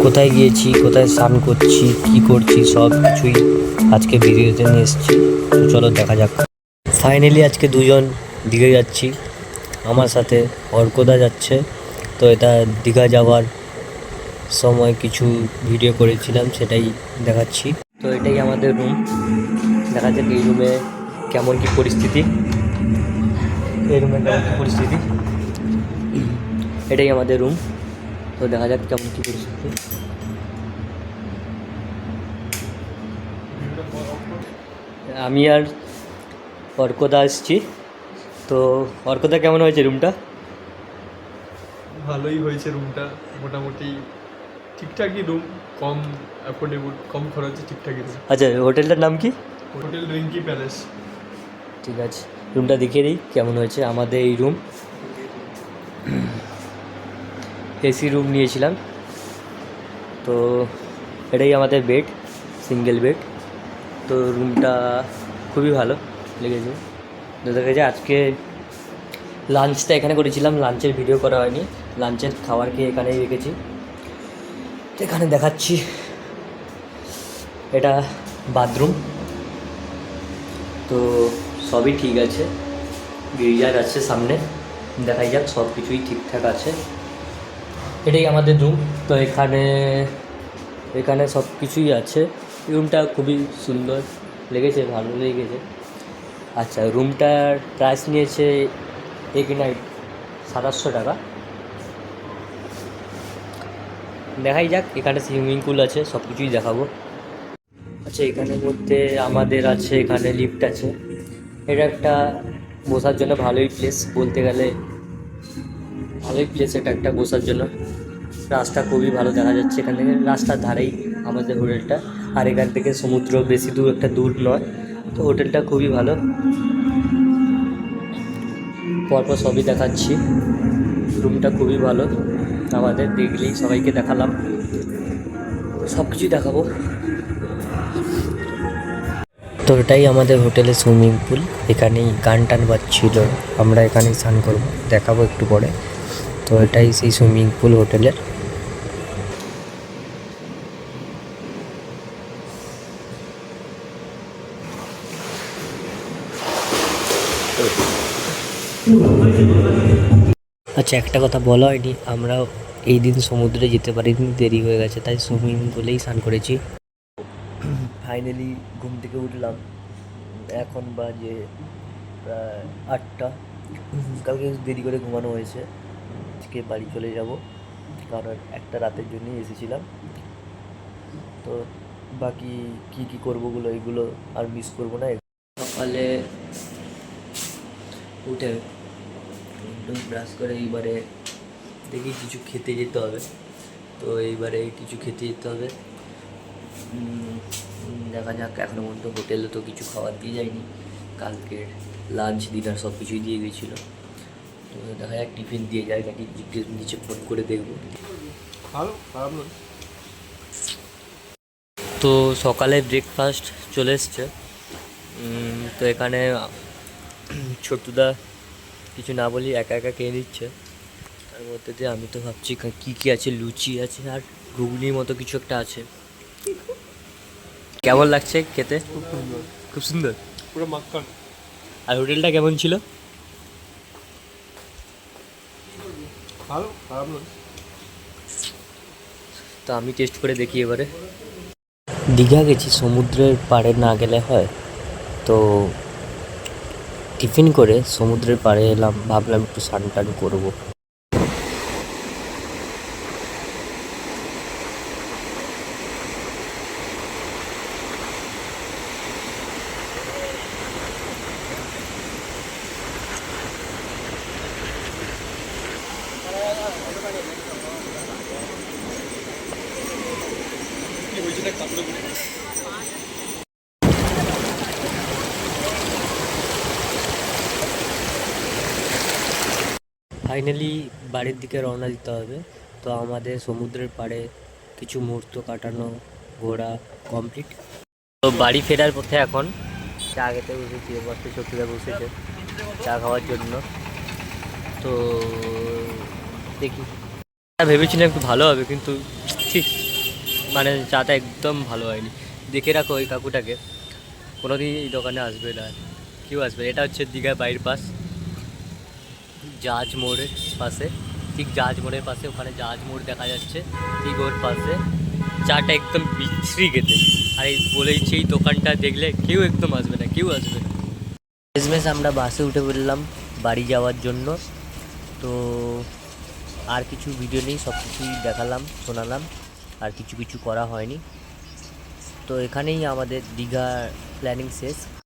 কোথায় গিয়েছি, কোথায় স্নান করছি, কী করছি সব কিছুই আজকে ভিডিওতে নিয়ে এসেছি। তো চলো দেখা যাক। ফাইনালি আজকে দুজন দীঘা যাচ্ছি, আমার সাথে অর্কদা যাচ্ছে। তো এটা দীঘা যাওয়ার সময় কিছু ভিডিও করেছিলাম, সেটাই দেখাচ্ছি। তো এটাই আমাদের রুম। দেখা যাক এই রুমে কেমন কী পরিস্থিতি, এই রুমে কেমন কী পরিস্থিতি। এটাই আমাদের রুম। তো দেখা যাক কেমন কী পরিস্থিতি। আমি আর অর্কদা এসছি। তো অর্কদা কেমন হয়েছে রুমটা? ভালোই হয়েছে রুমটা, মোটামুটি ঠিকঠাকই রুম, কম অ্যাফোর্ডেবল, কম খরচে ঠিকঠাকই রুম। আচ্ছা, হোটেলটার নাম কি? Hotel Rinki palace. ঠিক আছে, রুমটা দেখিয়ে দিই কেমন হয়েছে। আমাদের এই রুম, এসি রুম নিয়েছিলাম। তো এটাই আমাদের বেড, সিঙ্গেল বেড। তো রুমটা খুবই ভালো লেগেছে। তো দেখা যায় আজকে লাঞ্চটা এখানে করেছিলাম, লাঞ্চের ভিডিও করা হয়নি। লাঞ্চের খাবার খেয়ে এখানেই রেখেছি, তো এখানে দেখাচ্ছি। এটা বাথরুম। তো সবই ঠিক আছে, গিজার আছে সামনে, দেখাই যাক সব কিছুই ঠিকঠাক আছে। এটাই আমাদের রুম। তো এখানে সব কিছুই আছে। রুমটা খুবই সুন্দর লেগেছে, ভালো লেগেছে। আচ্ছা, রুমটার প্রাইস নিয়েছে এক নাইট 2700 টাকা। দেখাই যাক, এখানে সুইমিং পুল আছে, সব কিছুই দেখাবো। আচ্ছা, এখানের মধ্যে আমাদের আছে, এখানে লিফট আছে। এটা একটা বসার জন্য ভালোই প্লেস, বলতে গেলে ভালোই প্লেস এটা একটা বসার জন্য। রাস্তা খুবই ভালো দেখা যাচ্ছে এখান থেকে, রাস্তার ধারেই আমাদের হোটেলটা। আর এখান থেকে সমুদ্র বেশি দূর, একটা দূর নয়। তো হোটেলটা খুবই ভালো, পরপর সবই দেখাচ্ছি। রুমটা খুবই ভালো আমাদের, দেখলেই সবাইকে দেখালাম, সব কিছুই দেখাবো। তো এটাই আমাদের হোটেলের সুইমিং পুল। এখানেই গান টান বাজছিল, আমরা এখানেই স্নান করবো, দেখাবো একটু পরে। তো এটাই সেই সুইমিং পুল হোটেলের। আচ্ছা, একটা কথা বলা হয়নি, আমরা এই দিন সমুদ্রে যেতে পারিনি, দেরি হয়ে গেছে, তাই সুইমিং পুলেই স্নান করেছি। ফাইনালি ঘুম থেকে উঠলাম, এখন বাজে প্রায় 8টা। কালকে দেরি করে ঘুমানো হয়েছে, আজকে বাড়ি চলে যাব, কারণ একটা রাতের জন্যই এসেছিলাম। তো বাকি কী কী করবোগুলো, এগুলো আর মিস করবো না। সকালে উঠে ব্রাশ করে এইবারে দেখি কিছু খেতে যেতে হবে। তো এইবারে কিছু খেতে যেতে হবে, দেখা যাক। এখনও পর্যন্ত হোটেলে তো কিছু খাবার দিয়ে যায়নি, কালকের লাঞ্চ ডিনার সব কিছুই দিয়ে গেছিলো। তো দেখা যাক টিফিন দিয়ে যায় নাকি, নিচে ফোন করে দেখবো। ভালো, খারাপ নয়। তো সকালে ব্রেকফাস্ট চলে এসছে। তো এখানে ছোটুদা কিছু না বলি একা একা খেয়ে নিচ্ছে। তার মধ্যে দিয়ে আমি তো ভাবছি কী কী আছে, লুচি আছে আর ঘুগনির মতো কিছু একটা আছে। কেমন লাগছে খেতে? খুব সুন্দর, খুব সুন্দর। পুরো মাখন। আর হোটেলটা কেমন ছিল? ভালো, খারাপ নয়। তো আমি টেস্ট করে দেখি এবারে। দীঘা গেছি, সমুদ্রের পাড়ে না গেলে হয়। তো টিফিন করে সমুদ্রের পাড়ে এলাম, ভাবলাম একটু স্নান টান করবো। ফাইনালি বাড়ির দিকে রওনা দিতে হবে। তো আমাদের সমুদ্রের পাড়ে কিছু মুহূর্ত কাটানো, ঘোরা কমপ্লিট। তো বাড়ি ফেরার পথে এখন চা খেতে বসেছি, বসতে শক্তিদা বসেছে চা খাওয়ার জন্য। তো দেখি, ভেবেছিলাম একটু ভালো হবে, কিন্তু ঠিক মানে চাটা একদম ভালো হয়নি। দেখে রাখো ওই কাকুটাকে, কোনোদিন এই দোকানে আসবে না, কেউ আসবে। এটা হচ্ছে দীঘার বাইরের পাস, জাহাজ মোড়ের পাশে, ঠিক জাহাজ মোড়ের পাশে, ওখানে জাহাজ মোড় দেখা যাচ্ছে, ঠিক ওর পাশে। চাটা একদম বিচ্ছিরি খেতে, আর এই বলেইছি এই দোকানটা দেখলে কেউ একদম আসবে না, কেউ আসবে না। শেষমেশ আমরা বাসে উঠে পড়লাম বাড়ি যাওয়ার জন্য। তো আর কিছু ভিডিও নেই, সব কিছুই দেখালাম, শোনালাম, আর কিছু কিছু করা হয়নি। তো এখানেই আমাদের দীঘা প্ল্যানিং শেষ।